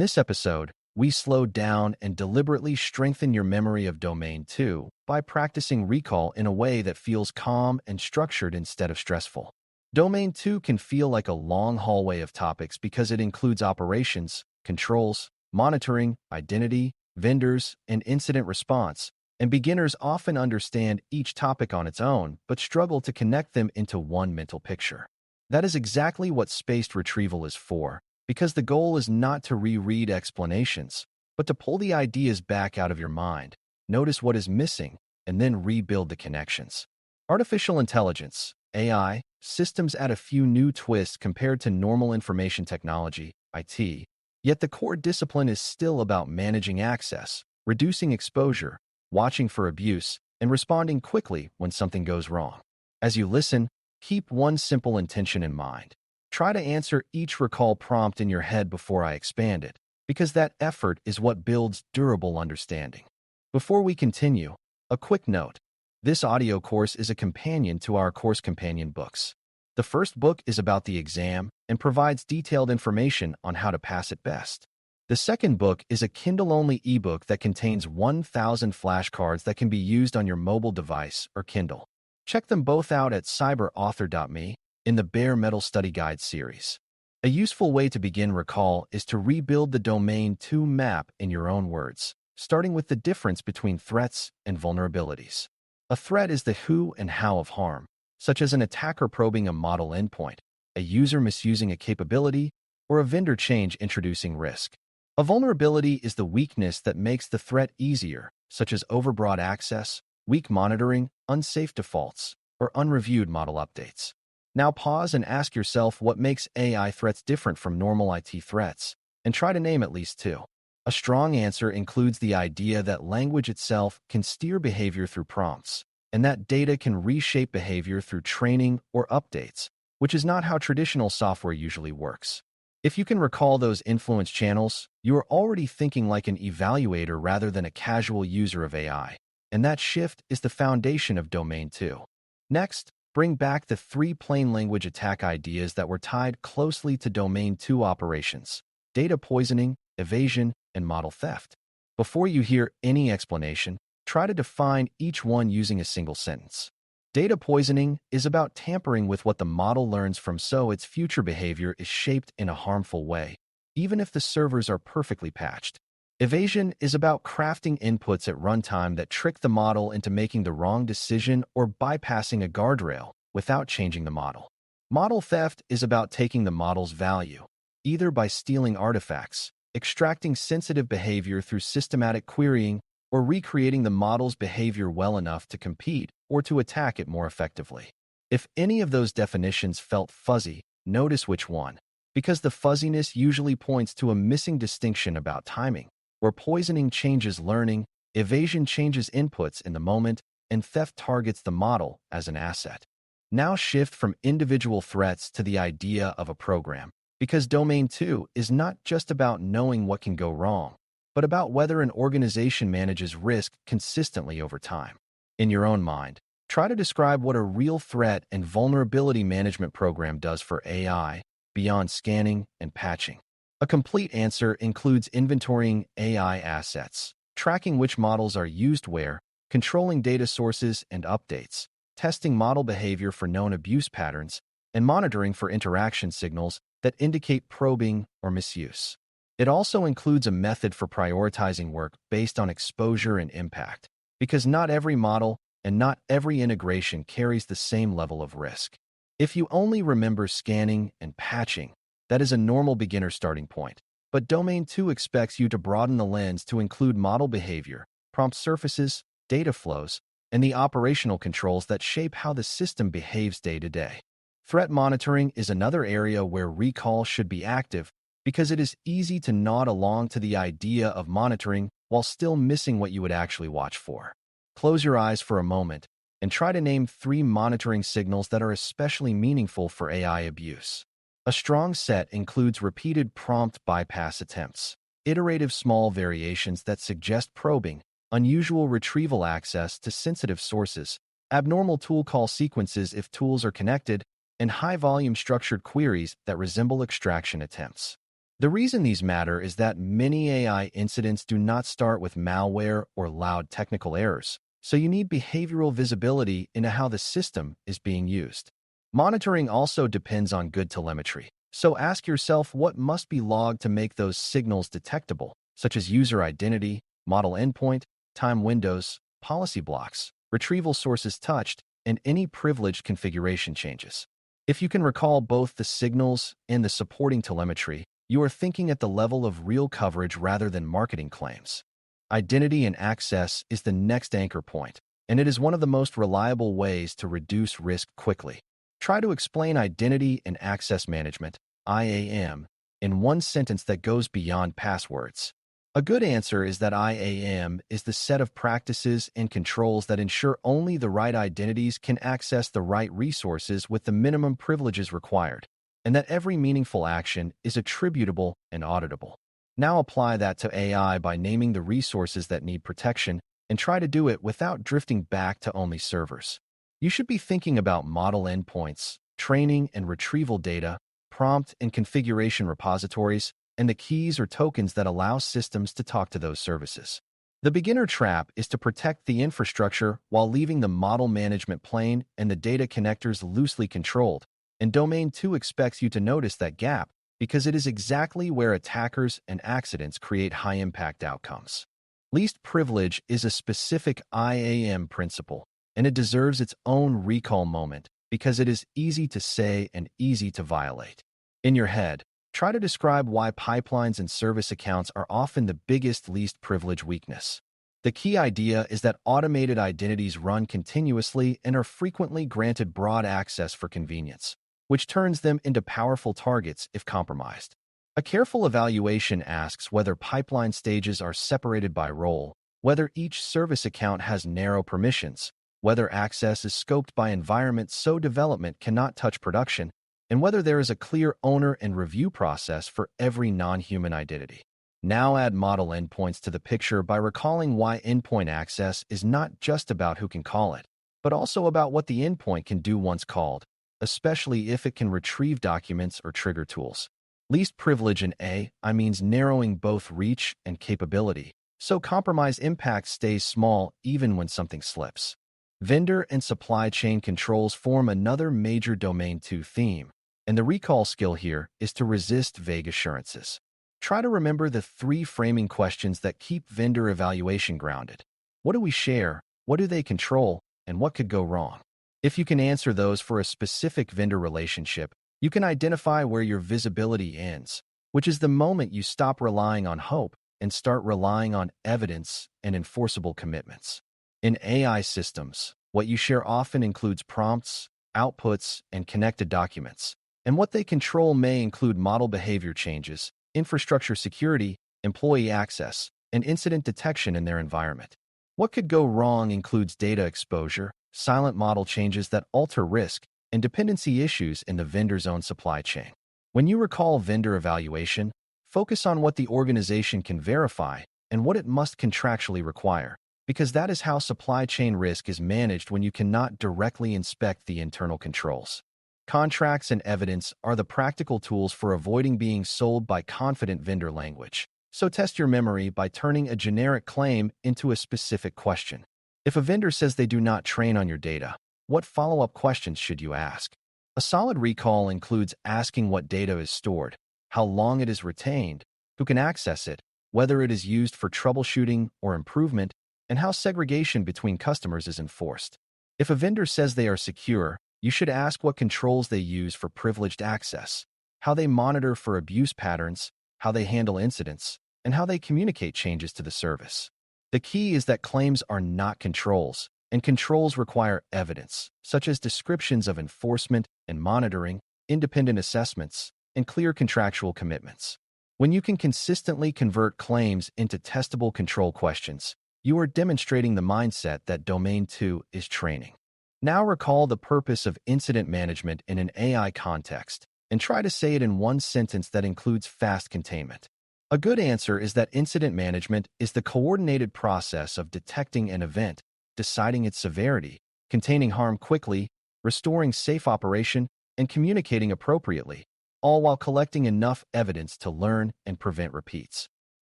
this episode, we slow down and deliberately strengthen your memory of Domain 2 by practicing recall in a way that feels calm and structured instead of stressful. Domain 2 can feel like a long hallway of topics because it includes operations, controls, monitoring, identity, vendors, and incident response, and beginners often understand each topic on its own but struggle to connect them into one mental picture. That is exactly what spaced retrieval is for, because the goal is not to reread explanations, but to pull the ideas back out of your mind, notice what is missing, and then rebuild the connections. Artificial intelligence, AI, systems add a few new twists compared to normal information technology, IT, yet the core discipline is still about managing access, reducing exposure, watching for abuse, and responding quickly when something goes wrong. As you listen, keep one simple intention in mind. Try to answer each recall prompt in your head before I expand it, because that effort is what builds durable understanding. Before we continue, a quick note. This audio course is a companion to our course companion books. The first book is about the exam and provides detailed information on how to pass it best. The second book is a Kindle-only ebook that contains 1,000 flashcards that can be used on your mobile device or Kindle. Check them both out at cyber.author.me in the Bare Metal Study Guide series. A useful way to begin recall is to rebuild the Domain 2 map in your own words, starting with the difference between threats and vulnerabilities. A threat is the who and how of harm, such as an attacker probing a model endpoint, a user misusing a capability, or a vendor change introducing risk. A vulnerability is the weakness that makes the threat easier, such as overbroad access, weak monitoring, unsafe defaults, or unreviewed model updates. Now pause and ask yourself what makes AI threats different from normal IT threats, and try to name at least two. A strong answer includes the idea that language itself can steer behavior through prompts, and that data can reshape behavior through training or updates, which is not how traditional software usually works. If you can recall those influence channels, you are already thinking like an evaluator rather than a casual user of AI, and that shift is the foundation of Domain 2. Next, bring back the three plain language attack ideas that were tied closely to Domain 2 operations: data poisoning, evasion, and model theft. Before you hear any explanation, try to define each one using a single sentence. Data poisoning is about tampering with what the model learns from, so its future behavior is shaped in a harmful way, even if the servers are perfectly patched. Evasion is about crafting inputs at runtime that trick the model into making the wrong decision or bypassing a guardrail without changing the model. Model theft is about taking the model's value, either by stealing artifacts, extracting sensitive behavior through systematic querying, or recreating the model's behavior well enough to compete or to attack it more effectively. If any of those definitions felt fuzzy, notice which one, because the fuzziness usually points to a missing distinction about timing, where poisoning changes learning, evasion changes inputs in the moment, and theft targets the model as an asset. Now shift from individual threats to the idea of a program, because Domain 2 is not just about knowing what can go wrong, but about whether an organization manages risk consistently over time. In your own mind, try to describe what a real threat and vulnerability management program does for AI beyond scanning and patching. A complete answer includes inventorying AI assets, tracking which models are used where, controlling data sources and updates, testing model behavior for known abuse patterns, and monitoring for interaction signals that indicate probing or misuse. It also includes a method for prioritizing work based on exposure and impact, because not every model and not every integration carries the same level of risk. If you only remember scanning and patching, that is a normal beginner starting point, but Domain 2 expects you to broaden the lens to include model behavior, prompt surfaces, data flows, and the operational controls that shape how the system behaves day to day. Threat monitoring is another area where recall should be active, because it is easy to nod along to the idea of monitoring while still missing what you would actually watch for. Close your eyes for a moment and try to name 3 monitoring signals that are especially meaningful for AI abuse. A strong set includes repeated prompt bypass attempts, iterative small variations that suggest probing, unusual retrieval access to sensitive sources, abnormal tool call sequences if tools are connected, and high-volume structured queries that resemble extraction attempts. The reason these matter is that many AI incidents do not start with malware or loud technical errors, so you need behavioral visibility into how the system is being used. Monitoring also depends on good telemetry, so ask yourself what must be logged to make those signals detectable, such as user identity, model endpoint, time windows, policy blocks, retrieval sources touched, and any privileged configuration changes. If you can recall both the signals and the supporting telemetry, you are thinking at the level of real coverage rather than marketing claims. Identity and access is the next anchor point, and it is one of the most reliable ways to reduce risk quickly. Try to explain identity and access management, IAM, in one sentence that goes beyond passwords. A good answer is that IAM is the set of practices and controls that ensure only the right identities can access the right resources with the minimum privileges required, and that every meaningful action is attributable and auditable. Now apply that to AI by naming the resources that need protection and try to do it without drifting back to only servers. You should be thinking about model endpoints, training and retrieval data, prompt and configuration repositories, and the keys or tokens that allow systems to talk to those services. The beginner trap is to protect the infrastructure while leaving the model management plane and the data connectors loosely controlled, and Domain 2 expects you to notice that gap because it is exactly where attackers and accidents create high-impact outcomes. Least privilege is a specific IAM principle, and it deserves its own recall moment because it is easy to say and easy to violate. In your head, try to describe why pipelines and service accounts are often the biggest least privilege weakness. The key idea is that automated identities run continuously and are frequently granted broad access for convenience, which turns them into powerful targets if compromised. A careful evaluation asks whether pipeline stages are separated by role, whether each service account has narrow permissions, whether access is scoped by environment so development cannot touch production, and whether there is a clear owner and review process for every non-human identity. Now add model endpoints to the picture by recalling why endpoint access is not just about who can call it, but also about what the endpoint can do once called, especially if it can retrieve documents or trigger tools. Least privilege in AI means narrowing both reach and capability, so compromise impact stays small even when something slips. Vendor and supply chain controls form another major Domain 2 theme, and the recall skill here is to resist vague assurances. Try to remember the three framing questions that keep vendor evaluation grounded. What do we share? What do they control? And what could go wrong? If you can answer those for a specific vendor relationship, you can identify where your visibility ends, which is the moment you stop relying on hope and start relying on evidence and enforceable commitments. In AI systems, what you share often includes prompts, outputs, and connected documents, and what they control may include model behavior changes, infrastructure security, employee access, and incident detection in their environment. What could go wrong includes data exposure, silent model changes that alter risk, and dependency issues in the vendor's own supply chain. When you recall vendor evaluation, focus on what the organization can verify and what it must contractually require, because that is how supply chain risk is managed when you cannot directly inspect the internal controls. Contracts and evidence are the practical tools for avoiding being sold by confident vendor language. So test your memory by turning a generic claim into a specific question. If a vendor says they do not train on your data, what follow-up questions should you ask? A solid recall includes asking what data is stored, how long it is retained, who can access it, whether it is used for troubleshooting or improvement, and how segregation between customers is enforced. If a vendor says they are secure, you should ask what controls they use for privileged access, how they monitor for abuse patterns, how they handle incidents, and how they communicate changes to the service. The key is that claims are not controls, and controls require evidence, such as descriptions of enforcement and monitoring, independent assessments, and clear contractual commitments. When you can consistently convert claims into testable control questions, you are demonstrating the mindset that Domain 2 is training. Now recall the purpose of incident management in an AI context, and try to say it in one sentence that includes fast containment. A good answer is that incident management is the coordinated process of detecting an event, deciding its severity, containing harm quickly, restoring safe operation, and communicating appropriately. all while collecting enough evidence to learn and prevent repeats.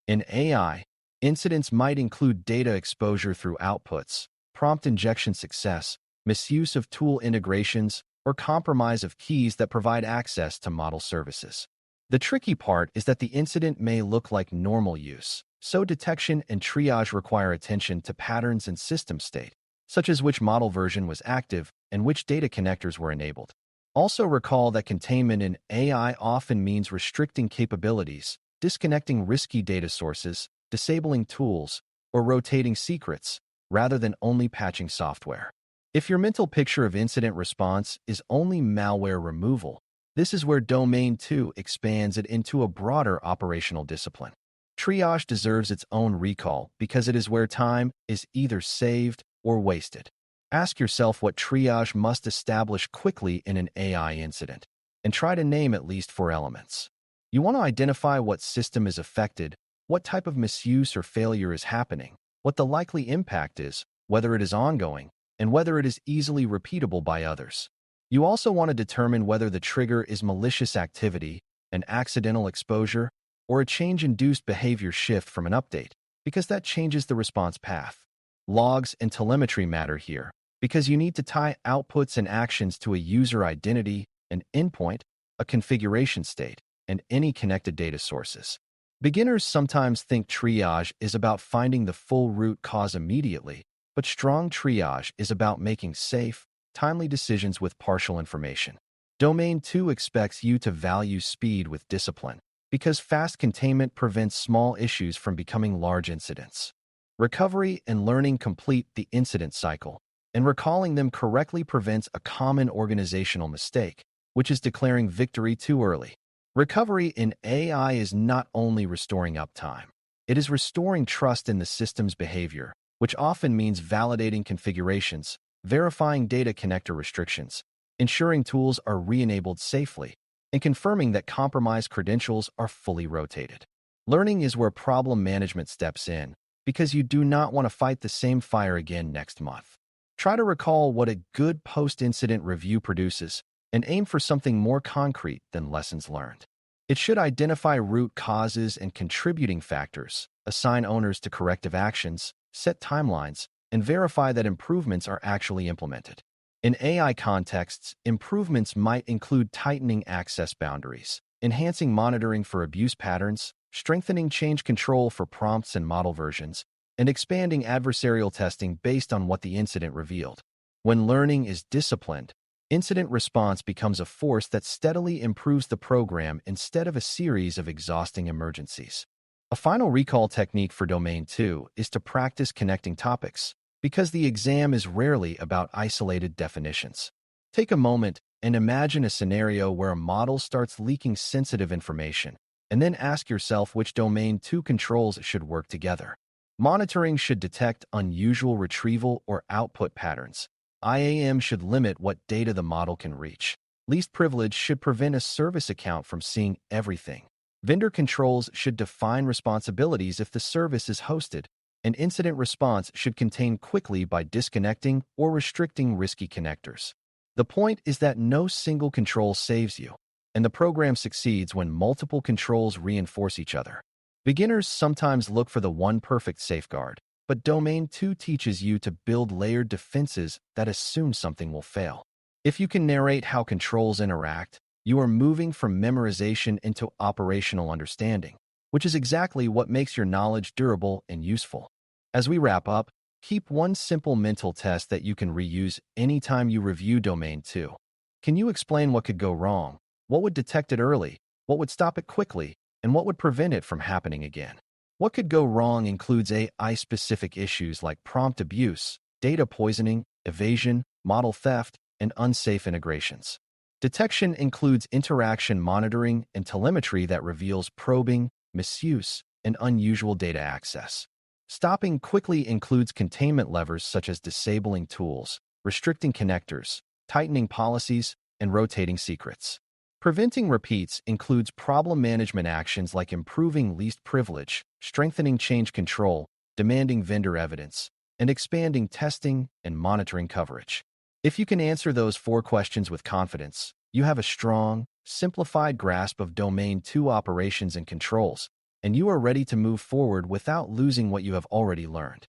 In AI, incidents might include data exposure through outputs, prompt injection success, misuse of tool integrations, or compromise of keys that provide access to model services. The tricky part is that the incident may look like normal use, so detection and triage require attention to patterns and system state, such as which model version was active and which data connectors were enabled. Also recall that containment in AI often means restricting capabilities, disconnecting risky data sources, disabling tools, or rotating secrets, rather than only patching software. If your mental picture of incident response is only malware removal, this is where Domain 2 expands it into a broader operational discipline. Triage deserves its own recall because it is where time is either saved or wasted. Ask yourself what triage must establish quickly in an AI incident, and try to name at least 4 elements. You want to identify what system is affected, what type of misuse or failure is happening, what the likely impact is, whether it is ongoing, and whether it is easily repeatable by others. You also want to determine whether the trigger is malicious activity, an accidental exposure, or a change-induced behavior shift from an update, because that changes the response path. Logs and telemetry matter here, because you need to tie outputs and actions to a user identity, an endpoint, a configuration state, and any connected data sources. Beginners sometimes think triage is about finding the full root cause immediately, but strong triage is about making safe, timely decisions with partial information. Domain 2 expects you to value speed with discipline, because fast containment prevents small issues from becoming large incidents. Recovery and learning complete the incident cycle, and recalling them correctly prevents a common organizational mistake, which is declaring victory too early. Recovery in AI is not only restoring uptime, it is restoring trust in the system's behavior, which often means validating configurations, verifying data connector restrictions, ensuring tools are re-enabled safely, and confirming that compromised credentials are fully rotated. Learning is where problem management steps in, because you do not want to fight the same fire again next month. Try to recall what a good post-incident review produces, and aim for something more concrete than lessons learned. It should identify root causes and contributing factors, assign owners to corrective actions, set timelines, and verify that improvements are actually implemented. In AI contexts, improvements might include tightening access boundaries, enhancing monitoring for abuse patterns, strengthening change control for prompts and model versions, and expanding adversarial testing based on what the incident revealed. When learning is disciplined, incident response becomes a force that steadily improves the program instead of a series of exhausting emergencies. A final recall technique for Domain 2 is to practice connecting topics, because the exam is rarely about isolated definitions. Take a moment and imagine a scenario where a model starts leaking sensitive information, and then ask yourself which Domain 2 controls should work together. Monitoring should detect unusual retrieval or output patterns. IAM should limit what data the model can reach. Least privilege should prevent a service account from seeing everything. Vendor controls should define responsibilities if the service is hosted, and incident response should contain quickly by disconnecting or restricting risky connectors. The point is that no single control saves you, and the program succeeds when multiple controls reinforce each other. Beginners sometimes look for the one perfect safeguard, but Domain 2 teaches you to build layered defenses that assume something will fail. If you can narrate how controls interact, you are moving from memorization into operational understanding, which is exactly what makes your knowledge durable and useful. As we wrap up, keep one simple mental test that you can reuse anytime you review Domain 2. Can you explain what could go wrong? What would detect it early? What would stop it quickly? And what would prevent it from happening again? What could go wrong includes AI-specific issues like prompt abuse, data poisoning, evasion, model theft, and unsafe integrations. Detection includes interaction monitoring and telemetry that reveals probing, misuse, and unusual data access. Stopping quickly includes containment levers such as disabling tools, restricting connectors, tightening policies, and rotating secrets. Preventing repeats includes problem management actions like improving least privilege, strengthening change control, demanding vendor evidence, and expanding testing and monitoring coverage. If you can answer those 4 questions with confidence, You have a strong, simplified grasp of Domain 2 operations and controls, and you are ready to move forward without losing what you have already learned.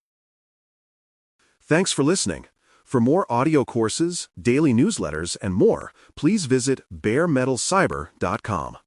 Thanks for listening. For more audio courses, daily newsletters, and more, please visit BareMetalCyber.com.